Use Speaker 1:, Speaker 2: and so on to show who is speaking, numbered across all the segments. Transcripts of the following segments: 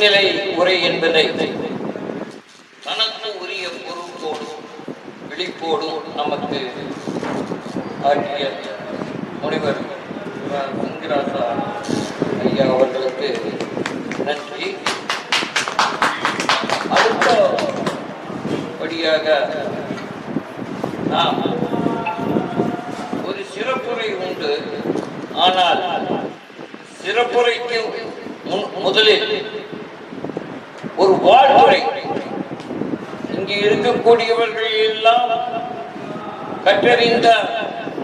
Speaker 1: முன்னிலை உரை என்பதை தனக்கு உரிய பொறுப்போடும் விழிப்போடும் நமக்கு ஆற்றிய முனைவர் சிங்கராசா ஐயா அவர்களுக்கு நன்றி. அடுத்தபடியாக நாம் ஒரு சிறப்புரை உண்டு. ஆனால் சிறப்புரைக்கு முதலில் ஒரு வாழ்த்துரை. இங்கு இருக்கக்கூடியவர்கள் எல்லாம் கற்றறிந்த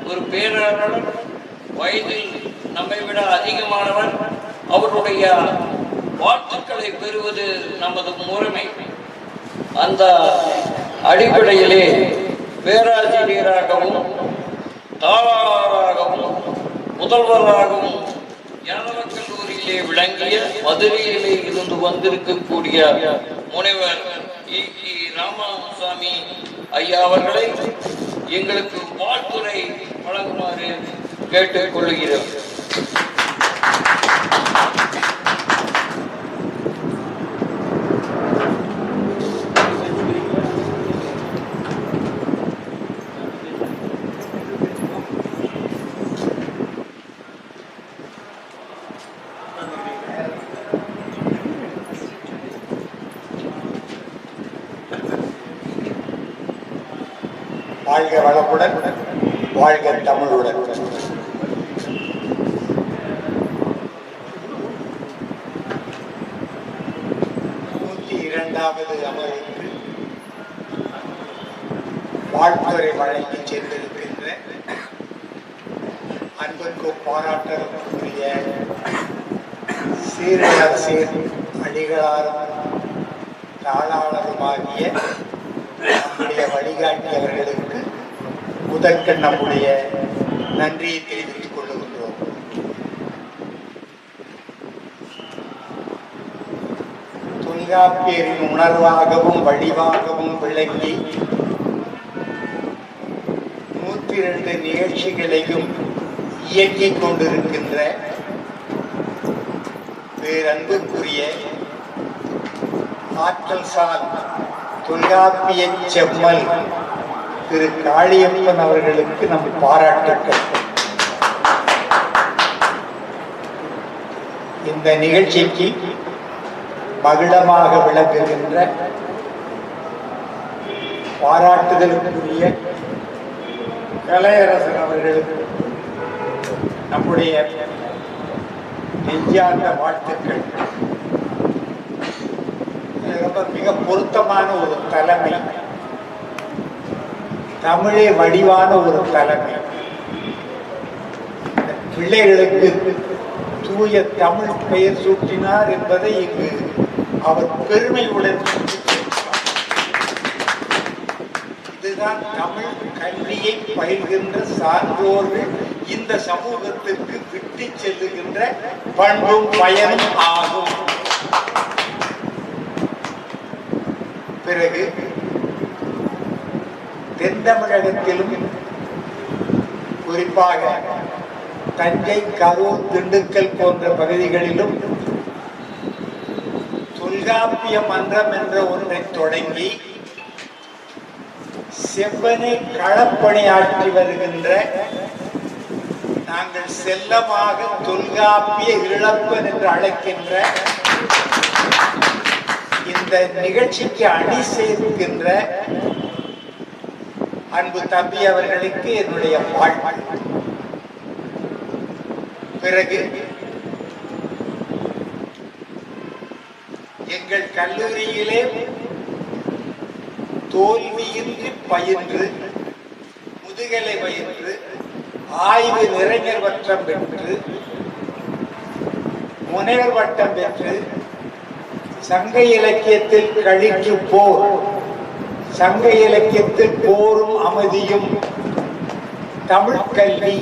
Speaker 1: ஒரு பேராளர், வயதில் நம்மை விட அதிகமானவர். அவருடைய வாழ்த்துக்களை பெறுவது நமது முறைமை. அந்த அடிப்படையிலே பேராசிரியராகவும் தாளாளராகவும் முதல்வராகவும் ஞானவர் கல்லூரியிலே விளங்கிய மதுரையிலே இருந்து வந்திருக்கக்கூடிய முனைவர் ராமசாமி ஐயா அவர்களை எங்களுக்கு வாழ்த்துரை வழங்குமாறு கேட்டுக்கொள்கிறோம்.
Speaker 2: வாழ்க வளமுடன், வாழ்க தமிழுடன். இரண்டாவது அமர்வுக்கு வாழ்த்துறை வழங்கி சென்றிருக்கின்ற அன்புக்கு பாராட்டக்கூடிய சீரழசீர் அடிகளாரும் தாளாளருமாகிய நம்முடைய வழிகாட்டியவர்களுக்கு முதற்கண் நம்முடைய நன்றியை தெரிவித்துக் கொள்ளுகின்றோம். தொல்காப்பியரின் உணர்வாகவும் வடிவாகவும் விளங்கி 102 நிகழ்ச்சிகளையும் இயக்கிக் கொண்டிருக்கின்ற பேரன்புக்குரிய ஆற்றல் சார் தொல்காப்பிய செம்மல் திரு காளியப்பன் அவர்களுக்கு நம் பாராட்டுக்கள். இந்த நிகழ்ச்சிக்கு மகிழமாக விளங்குகின்ற பாராட்டுதலுக்குரிய கலையரசன் அவர்களுக்கு நம்முடைய நெஞ்சார்ந்த வாழ்த்துக்கள். ரொம்ப மிக பொருத்தமான ஒரு தலைமை, தமிழே வடிவான ஒரு தலைமை. பிள்ளைகளுக்கு தூய தமிழ் பெயர் சூட்டினார் என்பதை இங்கு அவர் பெருமையுடன் இதுதான் தமிழ் கல்வியை பயில்கின்ற சான்றோர்கள் இந்த சமூகத்திற்கு விட்டு செல்லுகின்ற பண்பும் பயனும் ஆகும். பிறகு தென் தமிழகத்திலும் குறிப்பாக தஞ்சை, கரூர், திண்டுக்கல் போன்ற பகுதிகளிலும் தொல்காப்பிய மன்றம் என்ற ஒன்றை தொடங்கி செவ்வனை களப்பணியாற்றி வருகின்ற நாங்கள் செல்லமாக தொல்காப்பிய இழப்பன் என்று அழைக்கின்ற இந்த நிகழ்ச்சிக்கு அணி சேர்க்கின்ற அன்பு தம்பி அவர்களுக்கு என்னுடைய வாழ்த்து. பிறகு எங்கள் கல்லூரியிலே தோல்வியின்றி பயின்று முதுகலை பயின்று ஆய்வு நிறைஞர் பட்டம் பெற்று முனைவர் பட்டம் பெற்று சங்க இலக்கியத்தில் கழிக்கு போர், சங்க இலக்கியத்தில் போரும் அமைதியும், தமிழ் கல்வி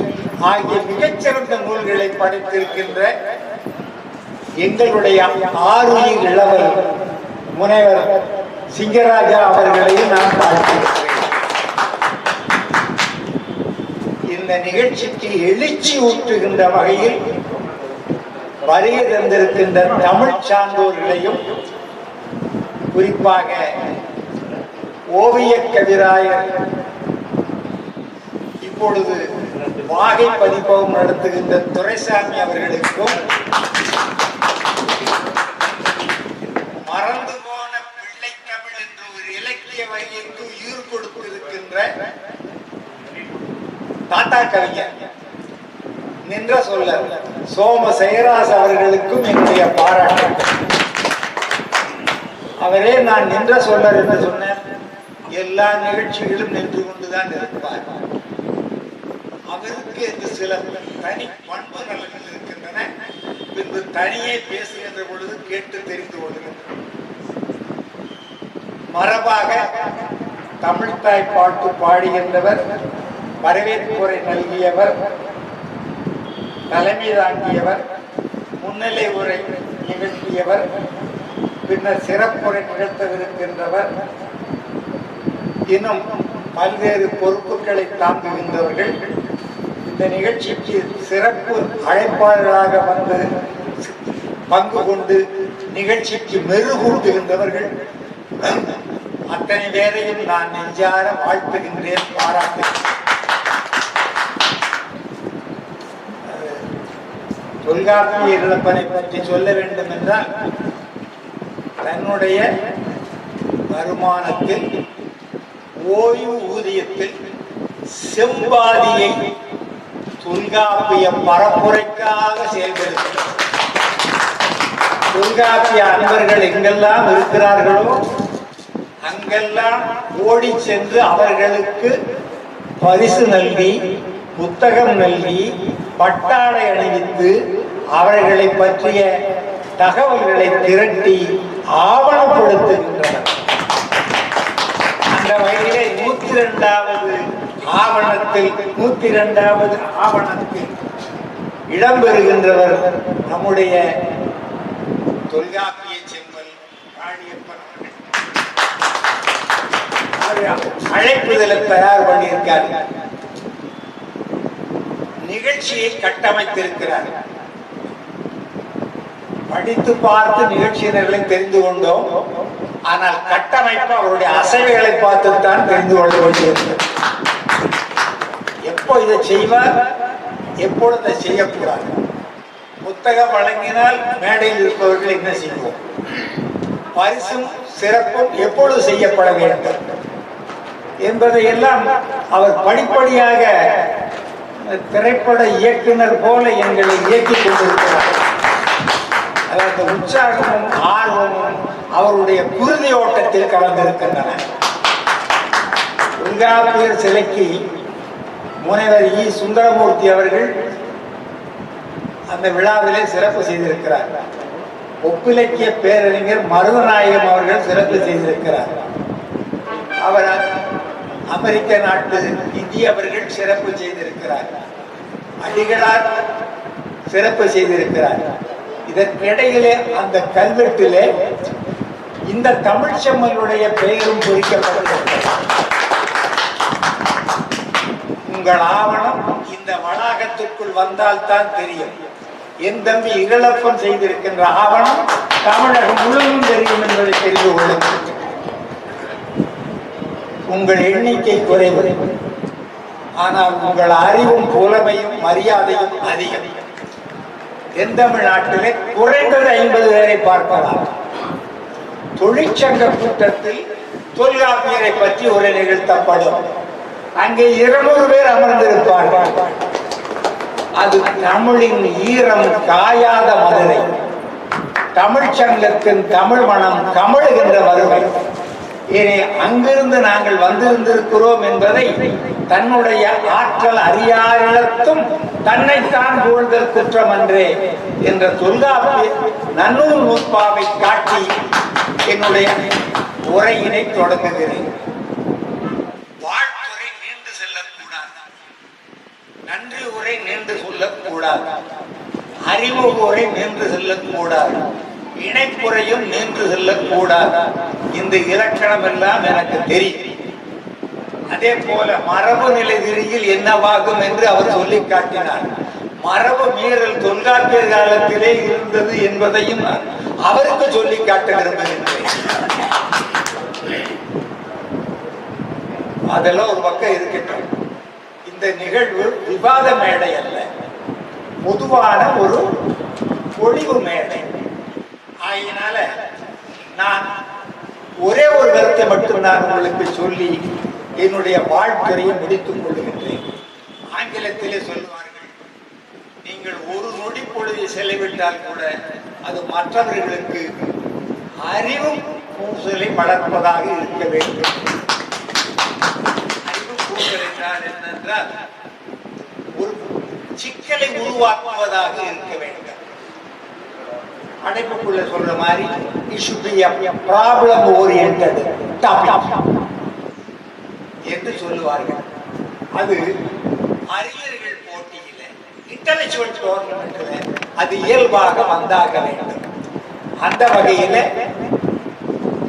Speaker 2: ஆகிய மிகச்சிறந்த நூல்களை படைத்திருக்கின்ற எங்களுடைய ஆருயிர் இளவர் முனைவர் சிங்கராஜா அவர்களையும் நான் வாழ்த்துகிறேன். இந்த நிகழ்ச்சிக்கு எழுச்சி ஊட்டுகின்ற வகையில் வருகை தந்திருக்கின்ற தமிழ் சான்றோர்களையும் குறிப்பாக ஓவிய கவிராயர் இப்பொழுது வாகை பதிப்பகம் நடத்துகின்ற துரைசாமி அவர்களுக்கும் மறந்து போன பிள்ளை தமிழ் என்ற ஒரு இலக்கிய வகைக்கு உயிர் கொடுத்திருக்கின்ற தாத்தா கவிஞர் நின்ற சொல்லர் சோம செயராஸ் அவர்களுக்கும் என்னுடைய பாராட்டு. அவரே நான் நின்ற சொல்லர் என்று சொன்னேன். எல்லா நிகழ்ச்சிகளும் நின்று கொண்டுதான் இருப்பார். அவருக்கு என்று சில தனி பண்பு நலன்கள் இருக்கின்றன. பின்பு தனியே பேசுகின்ற பொழுது கேட்டு தெரிந்து கொள்கிறேன். மரபாக தமிழ்தாய் பாட்டு பாடுகின்றவர், வரவேற்புரை நல்கியவர், தலைமை தாங்கியவர், முன்னிலை உரை நிகழ்த்தியவர், பின்னர் சிறப்புரை நிகழ்த்தவிருக்கின்றவர், இன்னும் பல்வேறு பொறுப்புகளை தாங்குகின்றவர்கள், இந்த நிகழ்ச்சிக்கு சிறப்பு அழைப்பாளர்களாக வந்து பங்கு கொண்டு நிகழ்ச்சிக்கு மெருகூட்டுகின்றவர்கள், அத்தனை பேரையும் நான் நெஞ்சார வாழ்த்துகின்றேன், பாராட்டுகிறேன். தொல்காப்பிய இழப்பனை பற்றி சொல்ல வேண்டும் என்றால், தன்னுடைய வருமானத்தில் ஓய்வு ஊதியத்தில் செம்பாதியை தொல்காப்பிய பரப்புரைக்காக செயல்படுத்த தொல்காப்பிய அன்பர்கள் எங்கெல்லாம் இருக்கிறார்களோ அங்கெல்லாம் ஓடி சென்று அவர்களுக்கு பரிசு நல்கி, புத்தகம் நல்கி, பட்டாடை அணிவித்து அவர்களை பற்றிய தகவல்களை திரட்டி ஆவணப்படுத்துகின்றனர். அந்த வகையிலே 102வது ஆவணத்தில் இடம்பெறுகின்றவர் நம்முடைய தொல்காப்பிய செம்மல் காளியப்பன் அவர்கள். அழைப்புதலை தயார் பண்ணியிருக்கார், நிகழ்ச்சியை கட்டமைத்திருக்கிறார். படித்து பார்த்து நிகழ்ச்சியினர்களை தெரிந்து கொண்டோம். ஆனால் கட்டமைப்பு அவருடைய அசைவுகளை பார்த்துத்தான் தெரிந்து கொள்ள வேண்டியிருக்கிறது. எப்போ இதை செய்வார், எப்பொழுது இதை செய்யக்கூடாது, புத்தகம் வழங்கினால் மேடையில் இருப்பவர்கள் என்ன செய்வோம், பரிசும் சிறப்பும் எப்பொழுது செய்யப்பட வேண்டும் என்பதையெல்லாம் அவர் படிப்படியாக திரைப்பட இயக்குனர் போல எங்களை இயக்கிக் கொண்டிருக்கிறார். அந்த உற்சாகமும் ஆர்வமும் அவருடைய குருதி ஓட்டத்தில் கலந்திருக்கின்றன. தொல்காப்பியர் சிலைக்கு முனைவர் இ. சுந்தரமூர்த்தி அவர்கள் அந்த விழாவிலே சிறப்பு செய்திருக்கிறார். ஒப்பிலக்கிய பேரறிஞர் மருதநாயகம் அவர்கள் சிறப்பு செய்திருக்கிறார். அவர் அமெரிக்க நாட்டு இந்திய அவர்கள் சிறப்பு செய்திருக்கிறார். அடிகளார் சிறப்பு செய்திருக்கிறார். இதற்கிடையிலே அந்த கல்வெட்டிலே இந்த தமிழ் செம்மலுடைய பெயரும் பொறிக்கப்பட்டிருக்கிறது. உங்கள் ஆவணம் இந்த வளாகத்திற்குள் வந்தால் தான் தெரியும். என் தம்பி இகழப்பன் செய்திருக்கின்ற ஆவணம் தமிழகம் முழுவதும் தெரியும் என்பதை தெரிந்து கொள்ளுங்கள். உங்கள் எண்ணிக்கை குறைவு, ஆனால் உங்கள் அறிவும் புலமையும் மரியாதையும் அதிகம். தென்தமிழ்நாட்டிலே குறைந்தது 50 பேரை பார்க்கலாம். தொழிற்சங்க கூட்டத்தில் தொல்காப்பியரை பற்றி ஒரு நிகழ்த்தப்படும். அங்கே 200 பேர் அமர்ந்திருப்பார்கள். அது தமிழின் ஈரம் காயாத மதுரை, தமிழ்ச்சங்கத்தின் தமிழ் மனம் கமழுகின்ற வருகை. ஏனே அங்கிருந்து நாங்கள் வந்திருந்திருக்கிறோம் என்பதை தன்னுடைய ஆற்றல் அறியாரிடத்தும் தன்னைத்தான் புகழ்தல் குற்றம் அன்றே என்ற தொல்காப்பிய நன்னூல் நூற்பாவை காட்டி என்னுடைய உரையினை தொடங்குகிறேன். வாழ்த்துரை நீண்டு செல்லக்கூடாது, நன்றி உரை நீண்டு சொல்லக்கூடாது, அறிமுக உரை நீண்டு செல்லக்கூடாது, இணைப்புரையும் நின்று செல்லக்கூடாது. இந்த இலக்கணம் எல்லாம் எனக்கு தெரியும். அதே போல மரபு நிலை விரியில் என்னவாகும் என்று அவர் சொல்லி காட்டினார். மரபு மீறல் தொல்காப்பியர் காலத்திலே இருந்தது என்பதையும் அவருக்கு சொல்லி காட்ட விரும்புகின்றேன். அதெல்லாம் ஒரு பக்கம் இருக்கட்டும். இந்த நிகழ்வு விவாத மேடை அல்ல, பொதுவான ஒரு பொழிவு மேடை. ஆகையினால நான் ஒரே ஒரு கருத்தை மட்டும் நான் உங்களுக்கு சொல்லி என்னுடைய வாழ்த்துறையை முடித்துக் கொள்கின்றேன். ஆங்கிலத்திலே சொல்லுவார்கள், நீங்கள் ஒரு நொடி பொழுதை செலவிட்டால் கூட அது மற்றவர்களுக்கு அறிவு பூசலை வளர்ப்பதாக இருக்க வேண்டும். அறிவு பூசல் என்றால் என்னென்றால் ஒரு சிக்கலை உருவாக்குவதாக இருக்க வேண்டும். அடைப்புக்குள்ள சொல்ற மாதிரி it should be a problem oriented topic என்று சொல்லுவார்கள். அது அறிஞர்கள் போட்டியில, இன்டெலெக்சுவல் டோர்னமெண்ட்ல அது இயல்பாக வந்தாக வேண்டும். அந்த வகையில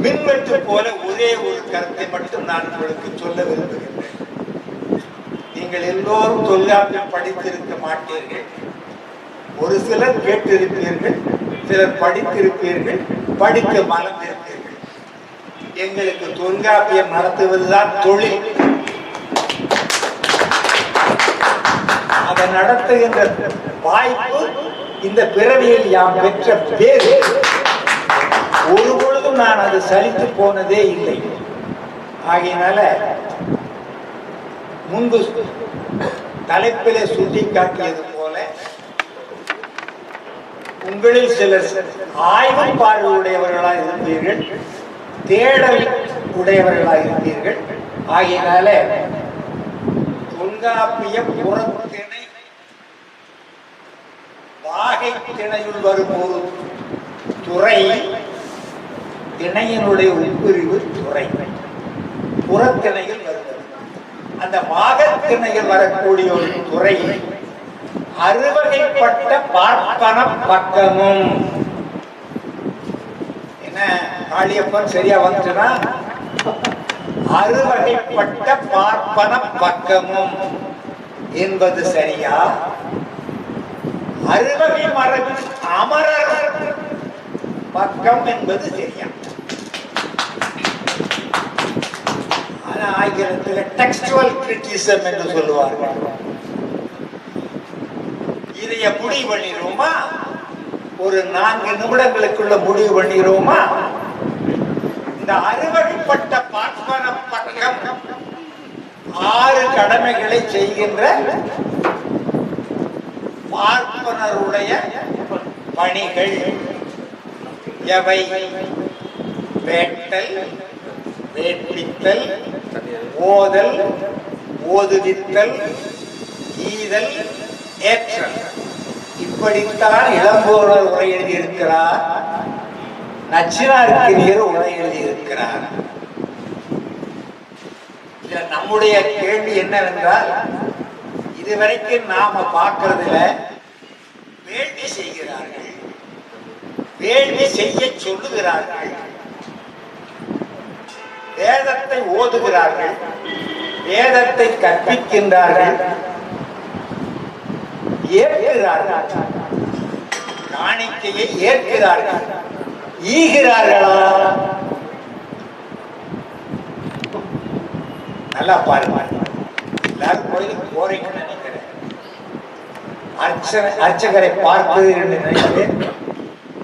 Speaker 2: மின்வெட்டு போல ஒரே ஒரு கருத்தை மட்டும் நான் உங்களுக்கு சொல்ல விரும்புகின்றேன். நீங்கள் எல்லோரும் தொல்காப்பியம் படித்திருக்க மாட்டீர்கள். ஒரு சிலர் கேட்டிருப்பீர்கள், சிலர் படித்திருப்பீர்கள், படித்து மறந்திருப்பீர்கள். எங்களுக்கு தொல்காப்பியம் நடத்துவதுதான் தொழில். அதை நடத்துகின்ற வாய்ப்பு இந்த பிறவியில் யாம் பெற்ற பேரு. ஒரு பொழுதும் நான் அது சலித்து போனதே இல்லை. ஆகையினால முன்பு தலைப்பிலே சுட்டி காட்டியது போல உங்களில் சிலர் ஆய்வு பார்வை உடையவர்களாக இருந்தீர்கள், தேடல் உடையவர்களாக இருந்தீர்கள். ஆகையினால தொல்காப்பிய புறத்திணை வாகை திணையுள் வரும் ஒரு துறை, திணையினுடைய உட்பிரிவு துறை, புறத்திணையில் வருவது. அந்த வாகத்திணையில் வரக்கூடிய ஒரு துறை அறுவகைப்பட்ட பார்ப்பன பக்கமும். என்ன காளியப்பன் சரியா வந்துச்சுன்னா, அறுவகைப்பட்ட பார்ப்பன பக்கமும் என்பது சரியா, அறுவகை மரபு அமரர் பக்கம் என்பது சரியா? ஆங்கிலத்தில் டெக்ஸ்டுவல் கிரிட்டிசிசம் என்று சொல்லுவார்கள். இதைய முடிவு பண்ணிடுவோமா? ஒரு 4 நிமிடங்களுக்குள்ள முடிவு பண்ணிடுவோமா? இந்த அறுவடைப்பட்ட பார்ப்பன பக்கம் 6 கடமைகளை செய்கின்ற பார்ப்பனருடைய பணிகள் எவை? வேட்டல், வேட்பித்தல், ஓதல், ஓதுவித்தல், ஈதல், ஏற்றல். இப்படித்தான் இளங்கோவனார் உரை எழுதியிருக்கிறார். நச்சினார்க்கினியர் உரை எழுதியிருக்கிறார். நம்முடைய கேள்வி என்னவென்றால், இதுவரைக்கும் நாம பார்க்கறதுல வேள்வி செய்கிறார்கள், வேள்வி செய்ய சொல்லுகிறார்கள், வேதத்தை ஓதுகிறார்கள், வேதத்தை கற்பிக்கின்றார்கள், ஏற்கிறார்கள், காணிக்கையை ஏற்கிறார்கள், ஈகிறார்களா? நல்லா பாருங்க. எல்லாரும் கோயிலுக்கு போறீங்கன்னு நினைக்கிறேன். அர்ச்சகரை பார்ப்பீர்கள்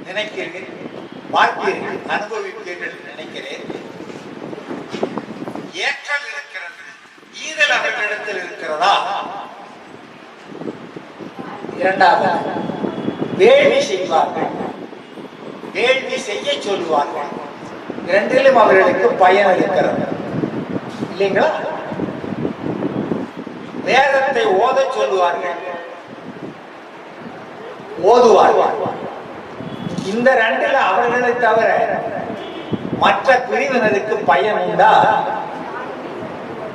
Speaker 2: நினைக்கிறேன், பார்ப்பீர்கள், அனுபவிப்பீர்கள் நினைக்கிறேன். ஏற்றல் இருக்கிறது, ஈதல் அவர்களிடத்தில் இருக்கிறதா? இரண்டாவது, வேள்வி செய்வார்கள், வேள்வி செய்ய சொல்லுவார்கள். இரண்டிலும் அவர்களுக்கு பயன் இருக்கிறது இல்லைங்களா? வேதத்தை ஓத சொல்லுவார்கள், ஓதுவார்கள். இந்த 2ல அவர்களை தவிர மற்ற பிரிவினருக்கு பயன் உண்டா?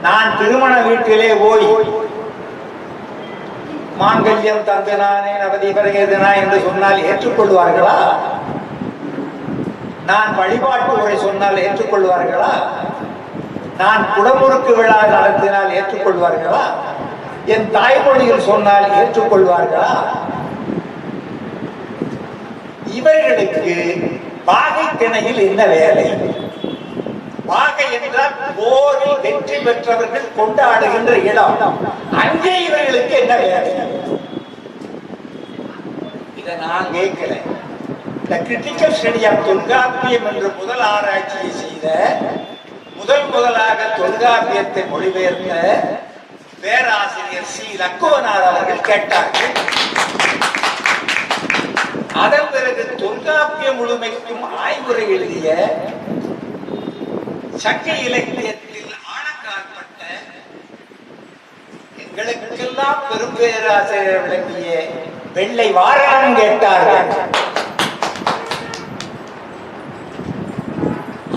Speaker 2: நான் திருமண வீட்டிலே போய் மாங்கல்யம் தந்தனானே நவதி பரகேதனா என்று சொன்னால் ஏற்றுக்கொள்வார்களா? நான் வழிபாட்டு உரை சொன்னால் ஏற்றுக்கொள்வார்களா? நான் குடமுறுக்கு விழா நடத்தினால் ஏற்றுக்கொள்வார்களா? என் தாய்மொழியில் சொன்னால் ஏற்றுக்கொள்வார்களா? இவர்களுக்கு வாகை திணையில் என்ன வேலை? வாகை என்றால் போரில் வெற்றி பெற்றவர்கள் கொண்டாடுகின்ற இடம். அங்கே இவர்களுக்கு என்ன வேலை? இதை நான் கேட்கிறேன். இந்த கிரிட்டிக்கல் ஸ்டடி ஆஃப் தொல்காப்பியம் என்ற முதல் ஆராய்ச்சியை செய்த முதலாக தொல்காப்பியத்தை மொழிபெயர்த்த பேராசிரியர் சி லக்குவனார் அவர்கள் கேட்டார்கள். அதன் பிறகு தொல்காப்பியம் முழுமைக்கும் ஆய்வுரை எழுதிய சங்க இலக்கியத்தில் ஆழக்காற்பட்ட எங்களுக்கெல்லாம் பெரும் பேராசிரியர் விளங்கிய வெள்ளை வாரணம் கேட்டார்கள்.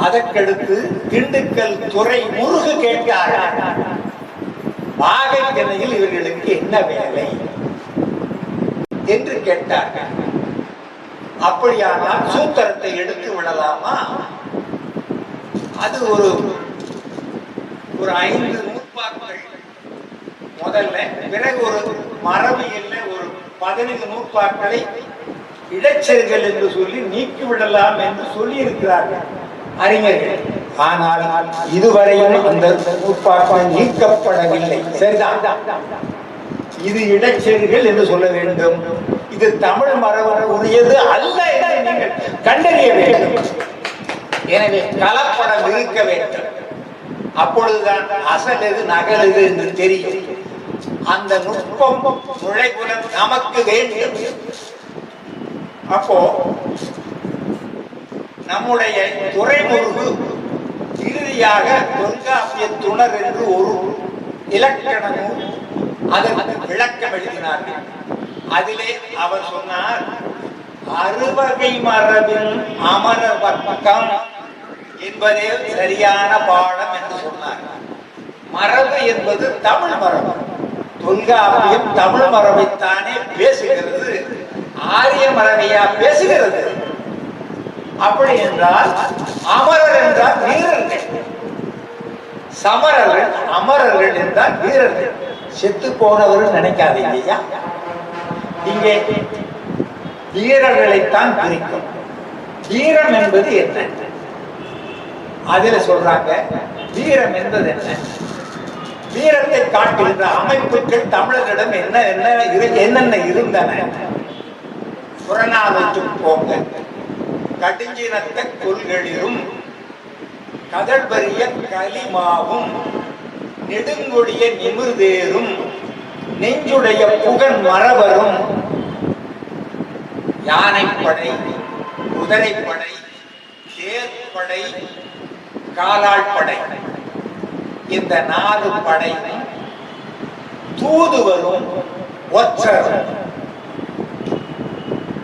Speaker 2: அதற்கடுத்து திண்டுக்கல் துறை முருகு கேட்டார்கள். வாகை திணையில் இவர்களுக்கு என்ன வேலை என்று கேட்டார்கள். அப்படியானால் சூத்திரத்தை எடுத்து விடலாமா? அது ஒரு 5 நூற்பாக்கள் முதல்ல, பிறகு ஒரு மரபியல்ல ஒரு 15 நூற்பாக்களை இடைச்செருகல் என்று சொல்லி நீக்கிவிடலாம் என்று சொல்லி இருக்கிறார்கள் அறிஞர்கள். ஆனால் இதுவரையும் அந்த நூற்பாக்கள் நீக்கப்படவில்லை. சரிதான், இது இடைச்செருகல் என்று சொல்ல வேண்டும். இது தமிழ் மரபு உரியது அல்ல என்று நீங்கள் கண்டறிய வேண்டும். எனவே கலப்படம் இருக்க வேண்டும். அப்பொழுதுதான் அசல் எது நகல் எது என்று தெரியும். அந்த நுட்பம் நுழைகுலம் நமக்கு வேண்டும். அப்போ நம்முடைய துறைமுருகு இறுதியாக தொல்காப்பிய துணர் என்று ஒரு இலக்கண நூல் அதற்கு விளக்கம் எழுதினார்கள். அதிலே அவர் சொன்னார், அறுவகை மரபின் அமர வர்க்கம் என்பதே சரியான பாடம் என்று சொன்னார். மரபு என்பது தமிழ் மரபு. தொல்காப்பியம் தமிழ் மரபைத்தானே பேசுகிறது, ஆரிய மரபையா பேசுகிறது? அப்படி என்றால் அமரர் என்றால் வீரர்கள், சமரர்கள் அமரர்கள் என்றால் வீரர்கள். செத்து போனவர்கள் நினைக்காதீங்க. இங்கே வீரர்களைத்தான் குறிக்கும். வீரம் என்பது என்ன? அதுல சொல்றாங்க, வீரம் என்பது என்ன? வீரத்தை காட்டுகின்ற அமைப்புகள் தமிழர்களிடம் என்னென்ன இருந்தன? புறநானூற்று போங்க. கடுஞ்சினத்த கொள்களிலும் கதழ்பரிய களிமாவும் நெடுங்கொடிய நிமிர்தேரும் நெஞ்சுடைய புகன் மரவரும் யானைப்படை, குதிரைப்படை, தேர்ப்படை, காலாட்படை, இந்த 4 படையும் தூதுவரும் ஒற்றரும்.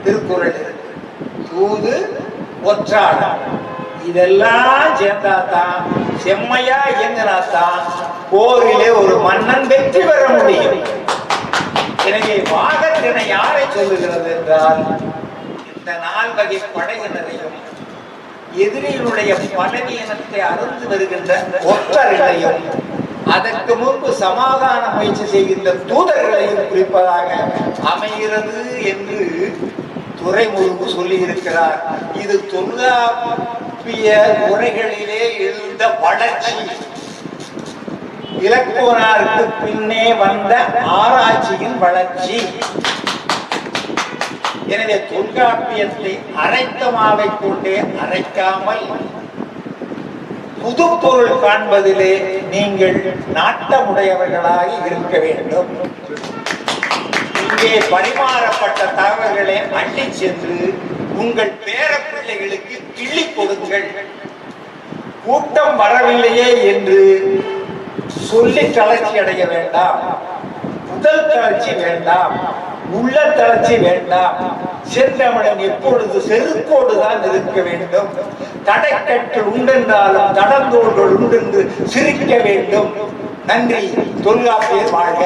Speaker 2: திருக்குறள் தூது ஒற்றாளர் இதெல்லாம் சேர்ந்தாதான், செம்மையா இயங்கினாத்தான் போரிலே ஒரு மன்னன் வெற்றி பெற முடியும். எனவே வாகத்தினை யாரை சொல்லுகிறது என்றால், இந்த 4 வகை படையினரையும் எதிரியினுடைய பலவீனத்தை அறுந்து வருகின்ற ஒற்றர்களையும் அதற்கு முன்பு சமாதான முயற்சி செய்கின்ற தூதர்களையும் குறிப்பதாக அமைகிறது என்று துறைமுருகு சொல்லி இருக்கிறார். இது தொல்காப்பிய உரைகளிலே எழுந்த வளர்ச்சி, இலக்குவனாருக்கு பின்னே வந்த ஆராய்ச்சியின் வளர்ச்சி. எனவே தொல்காப்பியத்தை அரைத்தமாவை கொண்டே அரைக்காமல் புது பொருள் காண்பதிலே நீங்கள் நாட்டமுடையவர்களாக இருக்க வேண்டும். இங்கே பரிமாறப்பட்ட தகவல்களை அள்ளி சென்று உங்கள் பேர பிள்ளைகளுக்கு கிள்ளி கொடுங்கள். கூட்டம் வரவில்லையே என்று சொல்லி தளர்ச்சி அடைய வேண்டாம், உடல் தளர்ச்சி வேண்டாம், உள்ள தளர்ச்சி வேண்டாம். சென்றவடன் எப்பொழுது செருக்கோடுதான் இருக்க வேண்டும். தடைக்கற்கள் உண்டென்றாலும் தடந்தோள்கள் உண்டென்று சிரிக்க வேண்டும். நன்றி. தொல்காப்பியர் வாழ்க.